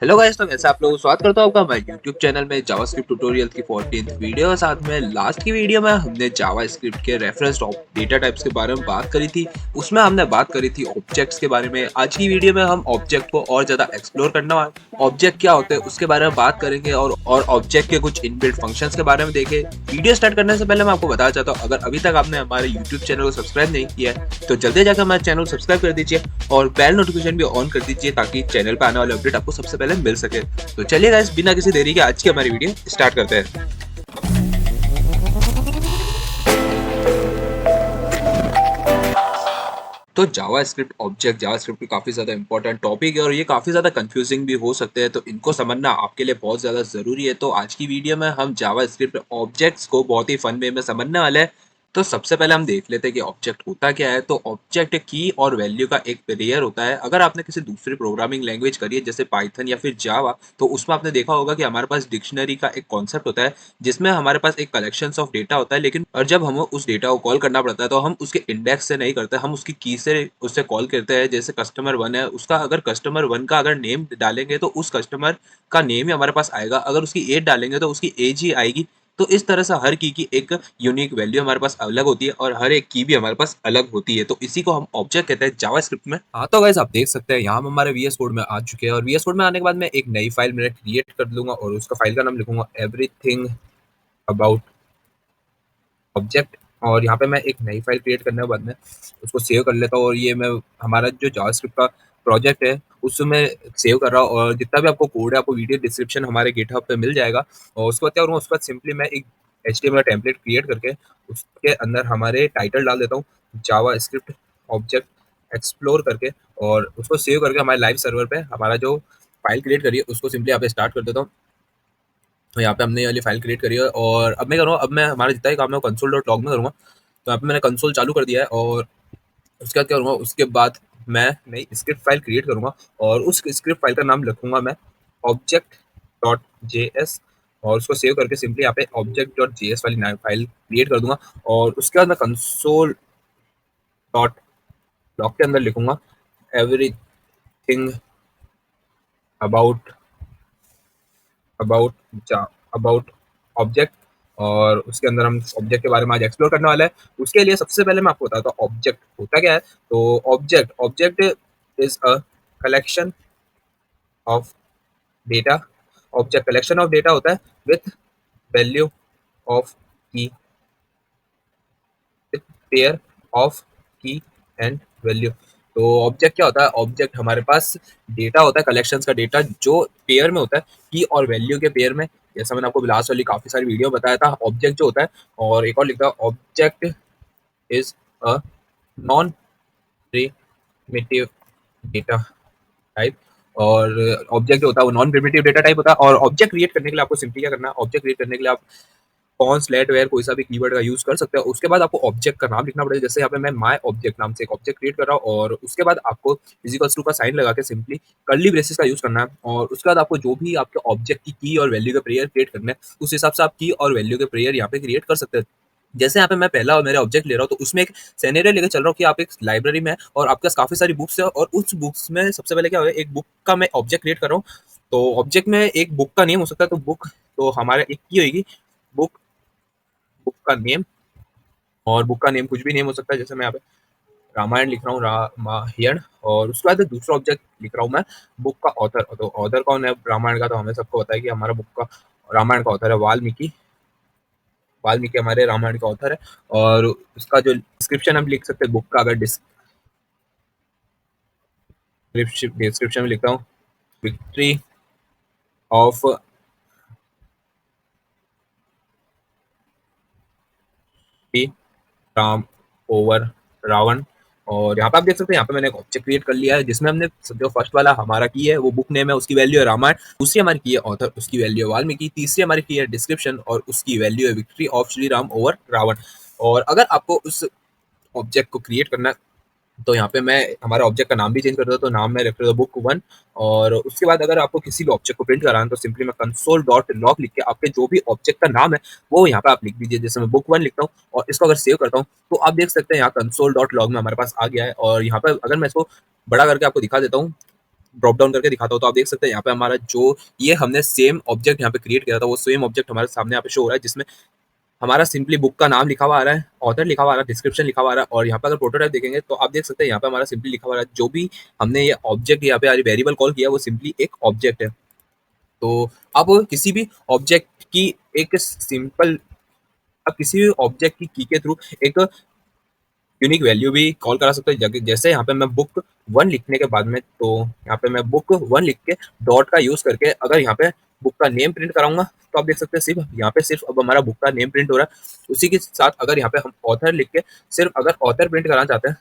Hello guys, तो कैसे आप लोग स्वागत करता हूँ आपका मैं यूट्यूब चैनल में जावास्क्रिप्ट ट्यूटोरियल की 14th वीडियो। साथ में लास्ट की वीडियो में हमने जावास्क्रिप्ट के रेफरेंस डेटा टाइप्स के बारे में बात करी थी। उसमें हमने बात करी थी ऑब्जेक्ट्स के बारे में। आज की वीडियो में हम ऑब्जेक्ट को और ज्यादा एक्सप्लोर करना है। ऑब्जेक्ट क्या होते हैं उसके बारे में बात करेंगे और ऑब्जेक्ट के कुछ इनबिल्ट फंक्शंस के बारे में देखें। वीडियो स्टार्ट करने से पहले मैं आपको बताना चाहता हूँ, अगर अभी तक आपने हमारे यूट्यूब चैनल को सब्सक्राइब नहीं किया है तो जल्दी जाकर हमारे चैनल को सब्सक्राइब कर दीजिए और बेल नोटिफिकेशन भी ऑन कर दीजिए ताकि चैनल पर आने वाले अपडेट आपको सबसे पहले मिल सके। तो चलिए गाइस, बिना किसी देरी के आज की हमारी वीडियो स्टार्ट करते हैं। तो जावास्क्रिप्ट ऑब्जेक्ट जावास्क्रिप्ट की काफ़ी ज़्यादा इंपॉर्टेंट टॉपिक है और ये काफ़ी ज़्यादा कंफ्यूजिंग भी हो सकते हैं, तो इनको समझना आपके लिए बहुत ज़्यादा ज़रूरी है। तो आज की वीडियो में हम जावास्क्रिप्ट ऑब्जेक्ट्स को बहुत ही फन वे में समझने वाले हैं। तो सबसे पहले हम देख लेते हैं कि ऑब्जेक्ट होता क्या है। तो ऑब्जेक्ट की और वैल्यू का एक पेयर होता है। अगर आपने किसी दूसरी प्रोग्रामिंग लैंग्वेज करी है जैसे पाइथन या फिर जावा, तो उसमें आपने देखा होगा कि हमारे पास डिक्शनरी का एक कॉन्सेप्ट होता है जिसमें हमारे पास एक कलेक्शन ऑफ डेटा होता है। लेकिन और जब हमें उस डेटा को कॉल करना पड़ता है तो हम उसके इंडेक्स से नहीं करते, हम उसकी की से उससे कॉल करते हैं। जैसे कस्टमर वन है, उसका अगर कस्टमर वन का अगर नेम डालेंगे तो उस कस्टमर का नेम ही हमारे पास आएगा। अगर उसकी एज डालेंगे तो उसकी एज ही आएगी। तो इस तरह से हर की एक यूनिक वैल्यू हमारे पास अलग होती है और हर एक की भी हमारे पास अलग होती है। तो इसी को हम ऑब्जेक्ट कहते हैं जावास्क्रिप्ट में। हाँ, तो गाइस आप देख सकते हैं यहाँ हम हमारे वीएस कोड में आ चुके हैं और वीएस कोड में आने के बाद मैं एक नई फाइल मेरे क्रिएट कर लूंगा और उसका फाइल का नाम लिखूंगा एवरीथिंग अबाउट ऑब्जेक्ट। और यहाँ पे मैं एक नई फाइल क्रिएट करने के बाद में उसको सेव कर लेता हूँ और ये मैं हमारा जो जावास्क्रिप्ट का प्रोजेक्ट है उसमें सेव कर रहा हूँ। और जितना भी आपको कोड है आपको वीडियो डिस्क्रिप्शन हमारे गिटहब पे मिल जाएगा। और उसके बाद क्या करूँगा, उसके बाद सिंपली मैं एक HTML टेम्पलेट क्रिएट करके उसके अंदर हमारे टाइटल डाल देता हूँ, जावास्क्रिप्ट ऑब्जेक्ट एक्सप्लोर करके, और उसको सेव करके हमारे लाइव सर्वर पे हमारा जो फाइल क्रिएट करिए उसको सिंपली यहाँ पे स्टार्ट कर देता हूँ। तो यहाँ पे हमने ये वाली फाइल क्रिएट करी है और अब मैं करूँगा, अब मैं हमारा जितना भी काम है वो कंसोल डॉट लॉग में करूँगा। तो यहाँ पे मैंने कंसोल चालू कर दिया है और उसके बाद क्या करूँगा, उसके बाद मैं नई स्क्रिप्ट फाइल क्रिएट करूँगा और उस स्क्रिप्ट फाइल का नाम रखूँगा मैं ऑब्जेक्ट डॉट जेएस। और उसको सेव करके सिंपली यहाँ पे ऑब्जेक्ट डॉट जेएस वाली नई फाइल क्रिएट कर दूंगा। और उसके बाद मैं कंसोल डॉट लॉग के अंदर लिखूंगा everything about about about object. और उसके अंदर हम ऑब्जेक्ट के बारे में आज एक्सप्लोर करने वाले हैं। उसके लिए सबसे पहले मैं आपको बताता हूँ ऑब्जेक्ट होता क्या है। तो object object is a collection of data. Object collection of data होता है विथ वैल्यू ऑफ की, विथ पेयर ऑफ की एंड वैल्यू। तो ऑब्जेक्ट क्या होता है, ऑब्जेक्ट हमारे पास डेटा होता है, कलेक्शंस का डेटा जो पेयर में होता है, की और वैल्यू के पेयर में। जैसा मैंने आपको लास्ट वाली काफी सारी वीडियो बताया था, ऑब्जेक्ट जो होता है, और एक और लिखता है object is a non primitive data type. और ऑब्जेक्ट जो होता है वो नॉन प्रिमिटिव डेटा टाइप होता है। और ऑब्जेक्ट क्रिएट करने के लिए आपको सिंपली क्या करना है, ऑब्जेक्ट क्रिएट करने के लिए आप कॉन्स लेट वेयर कोई सा भी कीवर्ड का यूज कर सकते हो। उसके बाद आपको ऑब्जेक्ट का नाम लिखना पड़ेगा। जैसे यहाँ पे मैं माय ऑब्जेक्ट नाम से एक ऑब्जेक्ट क्रिएट कर रहा हूँ और उसके बाद आपको इक्वल्स टू का साइन लगा के सिंपली कर्ली ब्रेसेस का यूज करना है। और उसके बाद आपको जो भी आपके ऑब्जेक्ट की और वैल्यू के पेयर क्रिएट करना है उस हिसाब से आप की और वैल्यू के पेयर यहाँ पे क्रिएट कर सकते हैं। जैसे यहाँ पे मैं पहला और मेरे ऑब्जेक्ट ले रहा हूँ तो उसमें एक सिनेरियो लेकर चल रहा हूँ कि आप एक लाइब्रेरी में है और आपके पास काफी सारी बुक्स है और उस बुक्स में सबसे पहले क्या हो, एक बुक का मैं ऑब्जेक्ट क्रिएट कर रहा हूँ। तो ऑब्जेक्ट में एक बुक का नेम हो सकता है, तो बुक तो हमारा एक की होगी, बुक बुक का नेम। और बुक का नेम कुछ भी नेम हो सकता है, जैसे मैं यहाँ पे रामायण लिख रहा हूँ, रामायण। और उसके बाद दूसरा ऑब्जेक्ट लिख रहा हूँ मैं बुक का ऑथर। तो ऑथर कौन है रामायण का, तो हमें सबको पता है कि हमारा बुक का रामायण का ऑथर है वाल्मीकि। वाल्मीकि हमारे रामायण का ऑथर है। और उसका जो डिस्क्रिप्शन हम लिख सकते हैं बुक का, अगर डिस्क्रिप्शन में लिखता हूँ victory of Ram over Ravan. और यहाँ पे आप देख सकते हैं, यहाँ पे मैंने एक ऑब्जेक्ट क्रिएट कर लिया है जिसमें हमने जो फर्स्ट वाला हमारा की है वो बुक नेम है, उसकी वैल्यू है रामायण। दूसरी हमारी की है ऑथर, उसकी वैल्यू है वाल्मीकि। तीसरी हमारी की है डिस्क्रिप्शन और उसकी वैल्यू है victory of Shri Ram over Ravan. और अगर आपको उस ऑब्जेक्ट को क्रिएट करना है तो यहाँ पे मैं हमारे ऑब्जेक्ट का नाम भी चेंज कर देता हूँ, तो नाम में रख देता हूँ बुक वन। और उसके बाद अगर आपको किसी भी ऑब्जेक्ट को प्रिंट कराना है तो सिंपली मैं कंसोल डॉट लॉग लिख के आपके जो भी ऑब्जेक्ट का नाम है वो यहाँ पे आप लिख दीजिए। जैसे मैं बुक वन लिखता हूँ और इसको अगर सेव करता हूँ तो आप देख सकते हैं यहाँ कंसोल डॉट लॉग में हमारे पास आ गया है। और यहाँ पे अगर मैं इसको बड़ा करके आपको दिखा देता हूँ, ड्रॉप डाउन करके दिखाता हूँ, तो आप देख सकते हैं यहाँ पे हमारा जो ये हमने सेम ऑब्जेक्ट यहाँ पे क्रिएट किया था, वो सेम ऑब्जेक्ट हमारे सामने यहाँ पे शो हो रहा है, जिसमें हमारा सिंपली बुक का नाम लिखा हुआ आ रहा है, ऑथर लिखा हुआ आ रहा है, डिस्क्रिप्शन लिखा हुआ आ रहा है और यहाँ पे अगर प्रोटोटाइप देखेंगे तो आप देख सकते हैं यहाँ पे हमारा सिंपली लिखा हुआ आ रहा है, जो भी हमने ये ऑब्जेक्ट यहाँ पे वेरिएबल कॉल किया वो सिंपली एक ऑब्जेक्ट है। तो अब किसी भी ऑब्जेक्ट की एक सिंपल अब किसी भी ऑब्जेक्ट की के थ्रू एक यूनिक वैल्यू भी कॉल करा सकते हो। जैसे यहाँ पे मैं बुक 1 लिखने के बाद में, तो यहाँ पे मैं बुक 1 लिख के डॉट का यूज़ करके अगर यहाँ पे बुक का नेम प्रिंट कराऊँगा, तो आप देख सकते हैं सिर्फ़ यहाँ पे सिर्फ़ अब हमारा बुक का नेम प्रिंट हो रहा है। उसी के साथ अगर यहाँ पे हम ऑथर लिख के सिर्फ़ अगर ऑथर प्रिंट कराना चाहते हैं,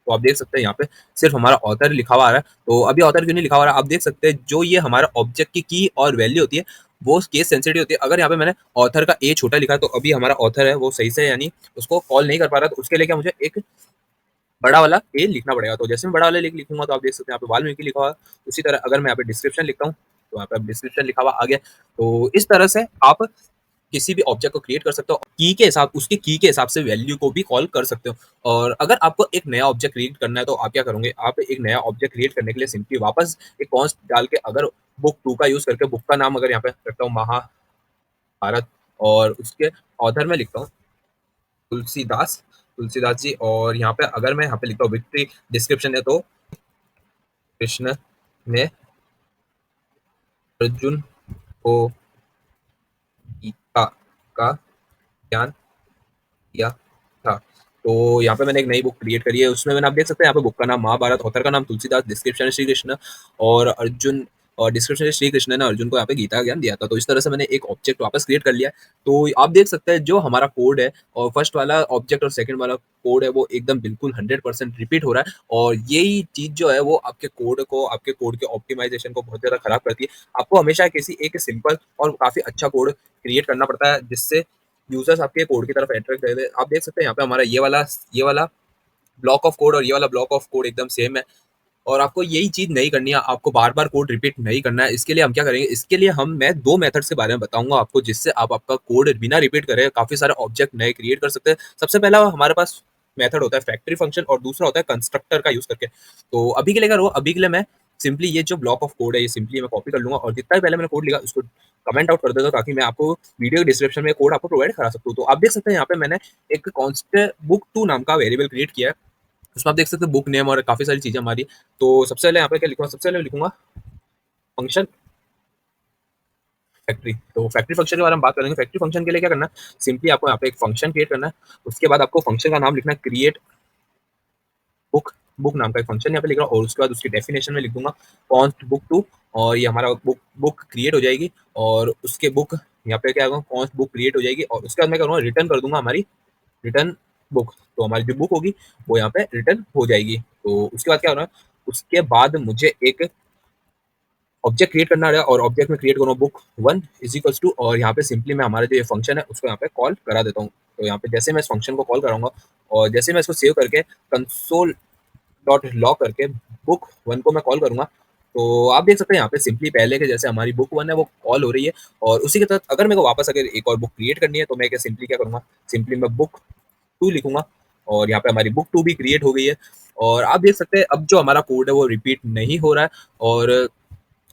तो आप देख सकते हैं यहाँ पे सिर्फ़ हमारा ऑथर लिखा हुआ आ रहा है। तो अभी ऑथर क्यों नहीं लिखा हुआ आ रहा है? आप देख सकते हैं जो ये हमारा ऑब्जेक्ट की और वैल्यू होती है, वो केस सेंसिटिव होती है। अगर यहाँ पे मैंने ऑथर का ए छोटा लिखा है, तो अभी हमारा ऑथर है वो सही से यानी उसको कॉल नहीं कर पा रहा, तो उसके लिए क्या मुझे एक बड़ा वाला ए लिखना पड़ेगा। तो जैसे मैं बड़ा वाला लिखूँगा तो आप देख सकते हैं यहाँ पे वाल्मीकि लिखा हुआ है। उसी तरह अगर मैं यहाँ पे डिस्क्रिप्शन लिखता हूँ, तो यहाँ पे डिस्क्रिप्शन लिखा हुआ आ गया। तो इस तरह से आप किसी भी ऑब्जेक्ट को क्रिएट कर सकते हो। उसकी की के हिसाब से वैल्यू को भी कॉल कर सकते हो। और अगर आपको एक नया ऑब्जेक्ट क्रिएट करना है, तो आप क्या करोगे? आप एक नया ऑब्जेक्ट क्रिएट करने के लिए सिंपली वापस एक कॉन्स्ट डाल के अगर बुक 2 का यूज़ करके बुक का नाम अगर यहाँ पे रखता हूँ महाभारत और उसके ऑथर में लिखता हूँ तुलसीदास तुलसीदास जी, और यहाँ पे अगर मैं यहाँ पे लिखता हूँ विक्ट्री, डिस्क्रिप्शन है तो कृष्ण ने अर्जुन को गीता का ज्ञान दिया था। तो यहाँ पे मैंने एक नई बुक क्रिएट करी है, उसमें मैंने आप देख सकते हैं यहाँ पे बुक का नाम महाभारत, ऑथर का नाम तुलसीदास, डिस्क्रिप्शन श्री कृष्ण और अर्जुन, और डिस्क्रिप्शन में श्री कृष्ण ने अर्जुन को यहाँ पे गीता का ज्ञान दिया था। तो इस तरह से मैंने एक ऑब्जेक्ट वापस क्रिएट कर लिया है। तो आप देख सकते हैं जो हमारा कोड है और फर्स्ट वाला ऑब्जेक्ट और सेकंड वाला कोड है वो एकदम बिल्कुल 100% रिपीट हो रहा है, और यही चीज़ जो है वो आपके कोड के ऑप्टिमाइज़ेशन को बहुत ज़्यादा खराब करती है। आपको हमेशा किसी एक सिंपल और काफ़ी अच्छा कोड क्रिएट करना पड़ता है, जिससे यूज़र्स आपके कोड की तरफ अट्रैक्ट करे। आप देख सकते हैं यहाँ पे हमारा ये वाला ब्लॉक ऑफ कोड और ये वाला ब्लॉक ऑफ कोड एकदम सेम है, और आपको यही चीज़ नहीं करनी है, आपको बार-बार कोड रिपीट नहीं करना है। इसके लिए हम क्या करेंगे, इसके लिए मैं 2 मेथड्स के बारे में बताऊँगा आपको, जिससे आप आपका कोड बिना रिपीट करे काफ़ी सारे ऑब्जेक्ट नए क्रिएट कर सकते हैं। सबसे पहला हमारे पास मेथड होता है फैक्ट्री फंक्शन और दूसरा होता है कंस्ट्रक्टर का यूज़ करके। तो अभी के लिए क्या करूँ, अभी के लिए मैं सिंपली ये जो ब्लॉक ऑफ कोड है, ये सिंपली मैं कॉपी कर लूँगा और जितना भी पहले मैंने कोड लिखा उसको कमेंट आउट कर देता हूँ, ताकि मैं आपको वीडियो के डिस्क्रिप्शन में कोड आपको प्रोवाइड करा सकता हूँ। तो आप देख सकते हैं यहाँ पे मैंने एक कॉन्स्ट बुक 2 नाम का वेरिएबल क्रिएट किया है। उसमें आप देख सकते हैं बुक नेम और काफ़ी सारी चीज़ें हमारी। तो सबसे पहले यहाँ पे क्या लिखूँगा, सबसे पहले लिखूँगा फंक्शन फैक्ट्री। तो फैक्ट्री फंक्शन के बारे में बात करेंगे। फैक्ट्री फंक्शन के लिए क्या करना है, सिंपली आपको यहाँ पे एक फंक्शन क्रिएट करना है। उसके बाद आपको फंक्शन का नाम लिखना है क्रिएट बुक। बुक नाम का एक फंक्शन यहाँ पे लिख रहा हूँ और उसके बाद उसकी डेफिनेशन में लिख दूंगा कॉन्स्ट बुक 2, और ये हमारा बुक बुक क्रिएट हो जाएगी। और उसके बुक यहाँ पे क्या होगा, कॉन्स्ट बुक क्रिएट हो जाएगी और उसके बाद मैं करूँगा रिटर्न कर दूंगा हमारी रिटर्न बुक। तो हमारी जो बुक होगी वो यहाँ पे रिटर्न हो जाएगी। तो उसके बाद क्या हो रहा है, उसके बाद मुझे एक ऑब्जेक्ट क्रिएट करना है और ऑब्जेक्ट में क्रिएट करूँगा बुक 1 इज इक्वल्स टू, और यहाँ पे सिंपली मैं हमारा जो ये फंक्शन है उसको यहाँ पे कॉल करा देता हूँ। तो यहाँ पे जैसे मैं इस फंक्शन को कॉल कराऊंगा और जैसे मैं इसको सेव करके कंसोल डॉट लॉग करके बुक 1 को मैं कॉल करूंगा, तो आप देख सकते हैं यहाँ पे सिंपली पहले के जैसे हमारी बुक 1 है वो कॉल हो रही है। और उसी के तहत अगर मेरे को वापस अगर एक और बुक क्रिएट करनी है, तो मैं सिंपली क्या करूंगा, सिंपली मैं बुक 2 लिखूंगा और यहाँ पे हमारी बुक 2 भी क्रिएट हो गई है। और आप देख सकते हैं अब जो हमारा कोड है वो रिपीट नहीं हो रहा है, और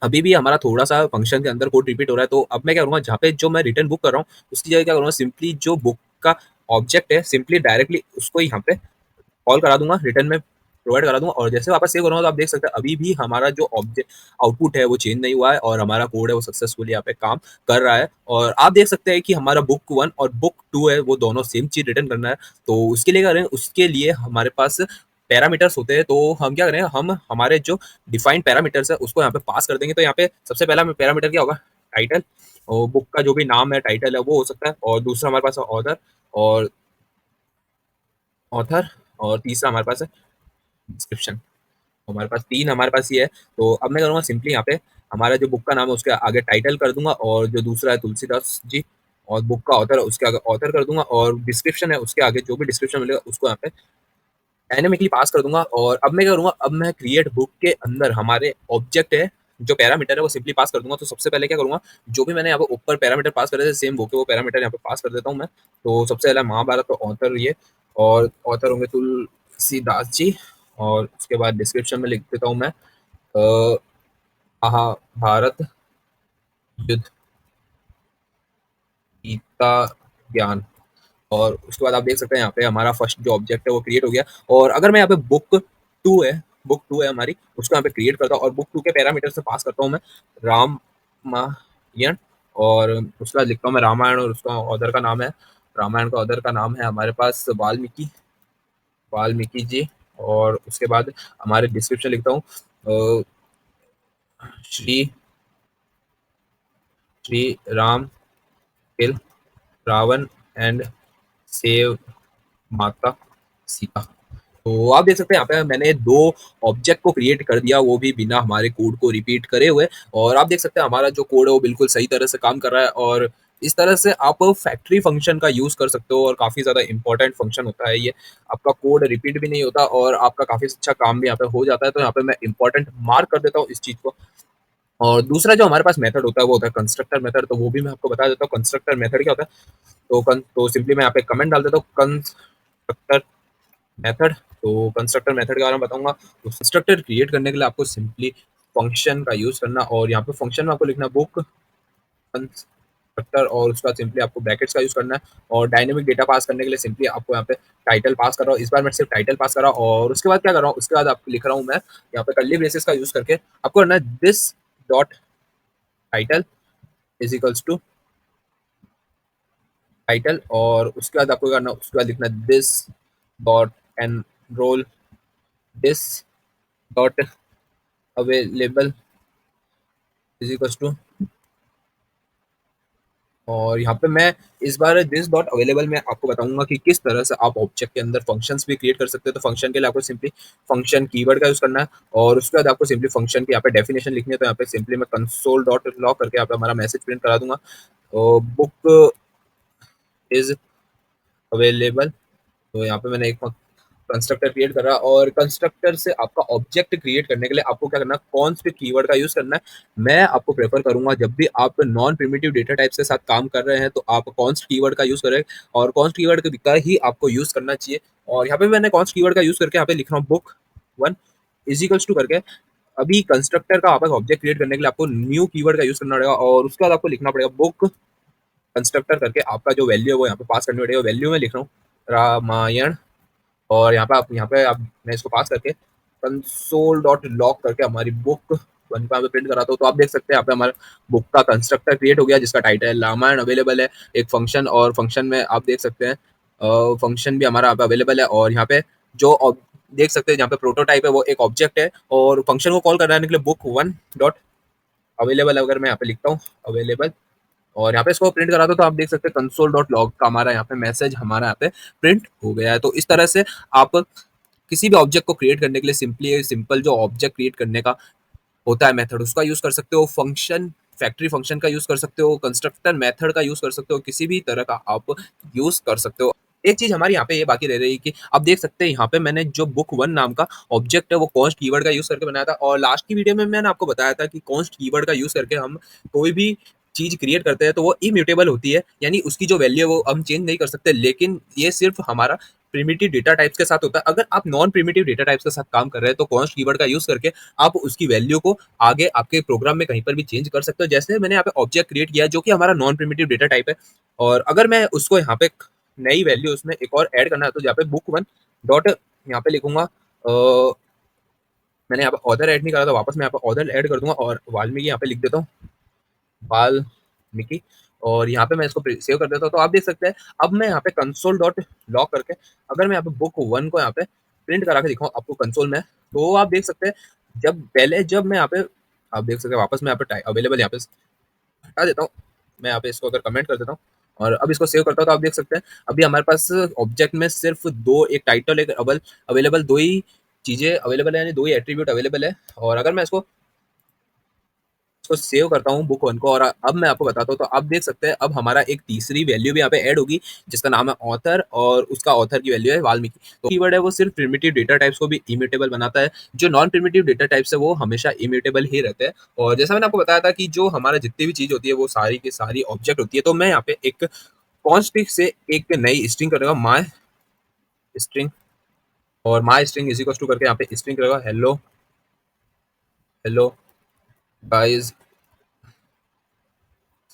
अभी भी हमारा थोड़ा-सा फंक्शन के अंदर कोड रिपीट हो रहा है। तो अब मैं क्या करूँगा, जहाँ पे जो मैं रिटर्न बुक कर रहा हूँ, उसकी जगह क्या करूँगा, सिंपली जो बुक का ऑब्जेक्ट है, सिंपली डायरेक्टली उसको यहाँ पे कॉल करा दूँगा, रिटर्न में प्रोवाइड करा दूँगा और जैसे वापस सेव करूँगा तो आप देख सकते हैं अभी भी हमारा जो आउटपुट है वो चेंज नहीं हुआ है और हमारा कोड है वो सक्सेसफुली यहाँ पे काम कर रहा है। और आप देख सकते हैं कि हमारा बुक 1 और बुक 2 है वो दोनों सेम चीज़ रिटर्न करना है। तो उसके लिए क्या करें, उसके लिए हमारे पास पैरामीटर्स होते हैं, तो हम क्या करें, हम हमारे जो डिफाइंड पैरामीटर्स है उसको यहाँ पे पास कर देंगे। तो यहाँ पे सबसे पहला पैरामीटर क्या होगा, टाइटल, और बुक का जो भी नाम है टाइटल है वो हो सकता है, और दूसरा हमारे पास है और ऑथर और तीसरा हमारे पास है डिस्क्रिप्शन। हमारे पास 3 हमारे पास ये है। तो अब मैं करूँगा सिंपली यहाँ पे हमारा जो बुक का नाम है उसके आगे टाइटल कर दूँगा, और जो दूसरा है तुलसीदास जी, और बुक का ऑथर है उसके आगे ऑथर कर दूँगा, और डिस्क्रिप्शन है उसके आगे जो भी डिस्क्रिप्शन मिलेगा उसको यहाँ पे डायनामिकली पास कर दूँगा। और अब मैं क्या करूँगा, अब मैं क्रिएट बुक के अंदर हमारे ऑब्जेक्ट है, जो पैरामीटर है वो सिंपली पास कर दूँगा। तो सबसे पहले क्या करूँगा, जो भी मैंने यहाँ पे ऊपर पैरामीटर पास करे थे सेम वो के वो पैरामीटर यहाँ पे पास कर देता हूँ मैं। तो सबसे पहला महाभारत तो ऑथर ये, और ऑथर होंगे तुलसीदास जी, और उसके बाद डिस्क्रिप्शन में लिख देता हूँ मैं महाभारत युद्ध, गीता ज्ञान। और उसके बाद आप देख सकते हैं यहाँ पे हमारा फर्स्ट जो ऑब्जेक्ट है वो क्रिएट हो गया। और अगर मैं यहाँ पे बुक टू है हमारी, उसको यहाँ पे क्रिएट करता हूँ और बुक टू के पैरामीटर से पास करता हूँ मैं रामायण। और उसका लिखता हूँ मैं रामायण, और उसका ऑथर का नाम है, रामायण का ऑथर का नाम है हमारे पास वाल्मीकि, वाल्मीकि जी। और उसके बाद हमारे डिस्क्रिप्शन लिखता हूँ श्री श्री राम किल रावण एंड सेव माता सीता। तो आप देख सकते हैं यहाँ पे मैंने दो ऑब्जेक्ट को क्रिएट कर दिया, वो भी बिना हमारे कोड को रिपीट करे हुए। और आप देख सकते हैं हमारा जो कोड है वो बिल्कुल सही तरह से काम कर रहा है। और इस तरह से आप फैक्ट्री फंक्शन का यूज कर सकते हो, और काफी ज्यादा इंपॉर्टेंट फंक्शन होता है ये। आपका कोड रिपीट भी नहीं होता और आपका काफी अच्छा काम भी यहाँ पे हो जाता है। तो यहाँ पे मैं इंपॉर्टेंट मार्क कर देता हूँ इस चीज को। और दूसरा जो हमारे पास मेथड होता है वो होता है कंस्ट्रक्टर मेथड। तो वो भी मैं आपको बता देता हूँ कंस्ट्रक्टर मेथड क्या होता है। तो सिंपली मैं यहाँ पे कमेंट डाल देता हूँ कंस्ट्रक्टर मेथड। तो कंस्ट्रक्टर मेथड के बारे में बताऊंगा। तो कंस्ट्रक्टर क्रिएट करने के लिए आपको सिंपली फंक्शन का यूज करना, और यहाँ पे फंक्शन में आपको लिखना बुक कंस्ट्रक्टर, और उसका सिंपली आपको ब्रैकेट्स का यूज करना है। और डायनेमिक डेटा पास करने के लिए सिंपली आपको यहाँ पे टाइटल पास कर रहा हूँ। इस बार मैं सिर्फ टाइटल पास कर रहा हूँ। और उसके बाद क्या कर रहा हूँ, उसके बाद आपको लिख रहा हूँ मैं यहाँ पे कर्ली ब्रेसेस का यूज करके आपको करना है this dot title is equals to title. और उसके बाद आपको करना, उसके बाद लिखना this dot enrol this dot available is equals to. और यहाँ पे मैं इस बार दिस डॉट अवेलेबल में आपको बताऊंगा कि किस तरह से आप ऑब्जेक्ट के अंदर फंक्शंस भी क्रिएट कर सकते हो। तो फंक्शन के लिए आपको सिंपली फंक्शन कीवर्ड का यूज करना है। और उसके बाद आपको सिंपली फंक्शन की यहाँ पे डेफिनेशन लिखनी है। तो यहाँ पे सिंपली मैं कंसोल डॉट लॉग करके यहाँ पे हमारा मैसेज प्रिंट करा दूंगा, बुक इज अवेलेबल। तो यहाँ पे मैंने एक कंस्ट्रक्टर क्रिएट करा। और कंस्ट्रक्टर से आपका ऑब्जेक्ट क्रिएट करने के लिए आपको क्या करना है, कॉन्स्ट कीवर्ड का यूज करना है। मैं आपको प्रेफर करूंगा जब भी आप नॉन प्रिमिटिव डेटा टाइप के साथ काम कर रहे हैं तो आप कॉन्स्ट कीवर्ड का यूज करें, और कॉन्स्ट कीवर्ड का ही आपको यूज करना चाहिए। और यहाँ पे मैंने कॉन्स्ट कीवर्ड का यूज करके यहाँ पे लिख रहा हूँ book one is equals to करके। अभी कंस्ट्रक्टर का आपस ऑब्जेक्ट क्रिएट करने के लिए आपको न्यू कीवर्ड का यूज करना पड़ेगा, और उसके बाद आपको लिखना पड़ेगा बुक कंस्ट्रक्टर करके आपका जो वैल्यू है वो यहाँ पे पास करनी पड़ेगा। वैल्यू में लिख रहा हूँ रामायण। और यहाँ पे आप मैं इसको पास करके कंसोल डॉट लॉग करके हमारी बुक वन को यहाँ पे प्रिंट कराता हूँ। तो आप देख सकते हैं यहाँ पे हमारा बुक का कंस्ट्रक्टर क्रिएट हो गया जिसका टाइटल रामायण अवेलेबल है, एक फंक्शन। और फंक्शन में आप देख सकते हैं फंक्शन भी हमारा यहाँ पे अवेलेबल है। और यहाँ पे जो देख सकते हैं जहाँ पे प्रोटोटाइप है वो एक ऑब्जेक्ट है, और फंक्शन को कॉल करने के लिए बुक वन डॉट अवेलेबल अगर मैं यहाँ पे लिखता हूँ अवेलेबल, और यहाँ पे इसको प्रिंट करा दो, तो आप देख सकते हैं कंसोल डॉट लॉग का हमारा यहाँ पे मैसेज हमारा यहाँ पे प्रिंट हो गया है। तो इस तरह से आप किसी भी ऑब्जेक्ट को क्रिएट करने के लिए सिंपल जो ऑब्जेक्ट क्रिएट करने का होता है मेथड उसका यूज कर सकते हो, फंक्शन फैक्ट्री फंक्शन का यूज कर सकते हो, कंस्ट्रक्टर मेथड का यूज कर सकते हो, किसी भी तरह का आप यूज कर सकते हो। एक चीज हमारी यहाँ पे ये बाकी रह रही है कि आप देख सकते हैं यहाँ पे मैंने जो बुक वन नाम का ऑब्जेक्ट है वो कॉन्स्ट कीवर्ड का यूज करके बनाया था। और लास्ट की वीडियो में मैंने आपको बताया था कि कॉन्स्ट कीवर्ड का यूज करके हम कोई भी चीज क्रिएट करते हैं तो वो इम्यूटेबल होती है, यानी उसकी जो वैल्यू है वो हम चेंज नहीं कर सकते। लेकिन ये सिर्फ हमारा प्रिमिटिव डेटा टाइप्स के साथ होता है। अगर आप नॉन प्रिमिटिव डेटा टाइप्स के साथ काम कर रहे हैं तो कॉन्स्ट कीवर्ड का यूज करके आप उसकी वैल्यू को आगे आपके प्रोग्राम में कहीं पर भी चेंज कर सकते हो। जैसे मैंने यहाँ पे ऑब्जेक्ट क्रिएट किया है जो कि हमारा नॉन प्रिमिटिव डेटा टाइप है, और अगर मैं उसको यहाँ पे नई वैल्यू उसमें एक और ऐड करना है तो यहाँ पे बुक वन डॉट यहाँ पे लिखूंगा मैंने यहाँ पे ऑर्डर ऐड नहीं करा था, वापस मैं यहाँ पे ऑर्डर ऐड कर दूंगा और वाल्मीकि यहाँ पे लिख देता हूँ वाल्मीकि। और यहाँ पे मैं इसको सेव कर देता हूँ। तो आप देख सकते हैं अब मैं यहाँ पे कंसोल डॉट लॉग करके अगर मैं यहाँ पे बुक वन को यहाँ पे प्रिंट करा के दिखाऊँ आपको कंसोल में, तो आप देख सकते हैं जब मैं यहाँ पे आप देख सकते हैं वापस मैं यहाँ पे अवेलेबल यहाँ पे हटा देता हूँ। मैं यहाँ पे इसको अगर कमेंट कर देता हूँ और अब इसको सेव करता हूँ, तो आप देख सकते हैं अभी हमारे पास ऑब्जेक्ट में सिर्फ दो, एक टाइटल एक अवेलेबल, दो ही चीजें अवेलेबल है, यानी दो ही एट्रीब्यूट अवेलेबल है। और अगर मैं इसको सेव करता हूँ बुक वन को, और अब मैं आपको बताता हूँ, तो आप देख सकते हैं अब हमारा एक तीसरी वैल्यू भी यहाँ पे ऐड होगी जिसका नाम है ऑथर, और उसका ऑथर की वैल्यू है वाल्मीकि। तो कीवर्ड है वो सिर्फ प्रिमिटिव डेटा टाइप्स को भी इम्यूटेबल बनाता है, जो नॉन प्रिमिटिव डेटा टाइप्स है वो हमेशा इम्यूटेबल ही रहते हैं। और जैसा मैंने आपको बताया था कि जो हमारा जितनी भी चीज होती है वो सारी की सारी ऑब्जेक्ट होती है। तो मैं यहाँ पे एक कॉन्स्टिक से एक नई स्ट्रिंग करूंगा माई स्ट्रिंग, और my string is equal to करके यहाँ पे स्ट्रिंग करेगा हेलो हेलो गाइस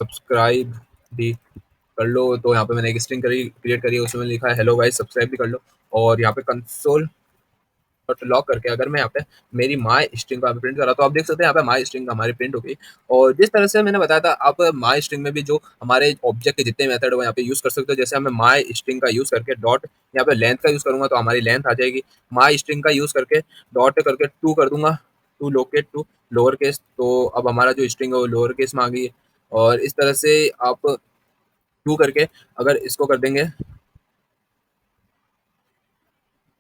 सब्सक्राइब भी कर लो। तो यहाँ पे मैंने एक स्ट्रिंग करी क्रिएट करी है, उसमें लिखा है हेलो गाइस सब्सक्राइब भी कर लो। और यहाँ पे कंसोल डॉट लॉग करके अगर मैं यहाँ पे मेरी माई स्ट्रिंग को यहाँ पे प्रिंट करा तो आप देख सकते हैं यहाँ पे माई स्ट्रिंग हमारी प्रिंट हो गई। और जिस तरह से मैंने बताया था आप माई स्ट्रिंग में भी जो हमारे ऑब्जेक्ट के जितने मेथड हो यहाँ पे यूज कर सकते हो। जैसे हमें माई स्ट्रिंग का यूज करके डॉट यहाँ पे लेंथ का यूज करूंगा तो हमारी लेंथ आ जाएगी। माई स्ट्रिंग का यूज करके डॉट करके टू कर दूंगा, to locale to lower case, तो अब हमारा जो स्ट्रिंग है वो लोअर केस में आ गई है। और इस तरह से आप टू करके अगर इसको कर देंगे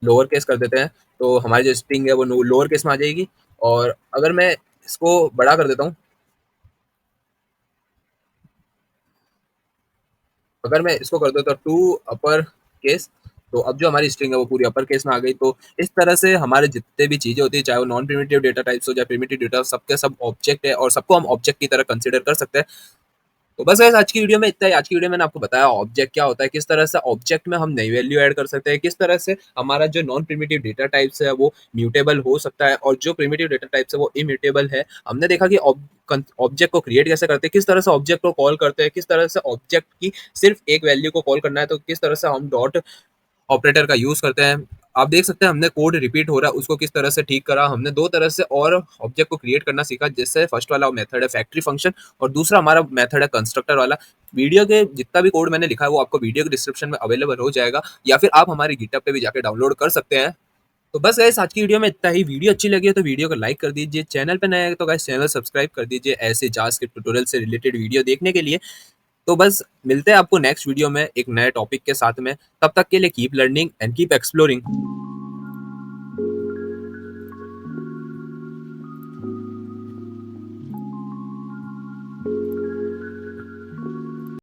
लोअर केस कर देते हैं तो हमारी जो स्ट्रिंग है वो लोअर केस में आ जाएगी। और अगर मैं इसको बड़ा कर देता हूँ, अगर मैं इसको कर देता हूँ टू अपर केस, तो अब जो हमारी स्ट्रिंग है वो पूरी अपर केस में आ गई। तो इस तरह से हमारे जितने भी चीजें होती है चाहे वो नॉन प्रिमिटिव डेटा टाइप्स हो या प्रिमिटिव डेटा, सबके सब ऑब्जेक्ट है और सबको हम ऑब्जेक्ट की तरह कंसिडर कर सकते हैं। तो बस गाइस आज की वीडियो में इतना ही। आज की वीडियो में मैंने आपको बताया ऑब्जेक्ट क्या होता है, किस तरह से ऑब्जेक्ट में हम नई वैल्यू ऐड कर सकते हैं, किस तरह से हमारा जो नॉन प्रिमिटिव डेटा टाइप्स है वो म्यूटेबल हो सकता है और जो प्रिमिटिव डेटा टाइप्स है वो इम्यूटेबल है। हमने देखा कि ऑब्जेक्ट को क्रिएट कैसे करते हैं, किस तरह से ऑब्जेक्ट को कॉल करते हैं, किस तरह से ऑब्जेक्ट की सिर्फ एक वैल्यू को कॉल करना है तो किस तरह से हम डॉट ऑपरेटर का यूज करते हैं। आप देख सकते हैं हमने कोड रिपीट हो रहा है उसको किस तरह से ठीक करा। हमने दो तरह से और ऑब्जेक्ट को क्रिएट करना सीखा, जिससे फर्स्ट वाला मेथड है फैक्ट्री फंक्शन और दूसरा हमारा मेथड है कंस्ट्रक्टर वाला। वीडियो के जितना भी कोड मैंने लिखा है वो आपको वीडियो के डिस्क्रिप्शन में अवेलेबल हो जाएगा या फिर आप हमारे गिटहब पे भी जाके डाउनलोड कर सकते हैं। तो बस गाइस आज की वीडियो में इतना ही। वीडियो अच्छी लगी है तो वीडियो को लाइक कर दीजिए, चैनल पे नए हैं तो गाइस चैनल सब्सक्राइब कर दीजिए ऐसे जावास्क्रिप्ट ट्यूटोरियल से रिलेटेड वीडियो देखने के लिए। तो बस मिलते हैं आपको नेक्स्ट वीडियो में एक नए टॉपिक के साथ में। तब तक के लिए keep learning and keep exploring.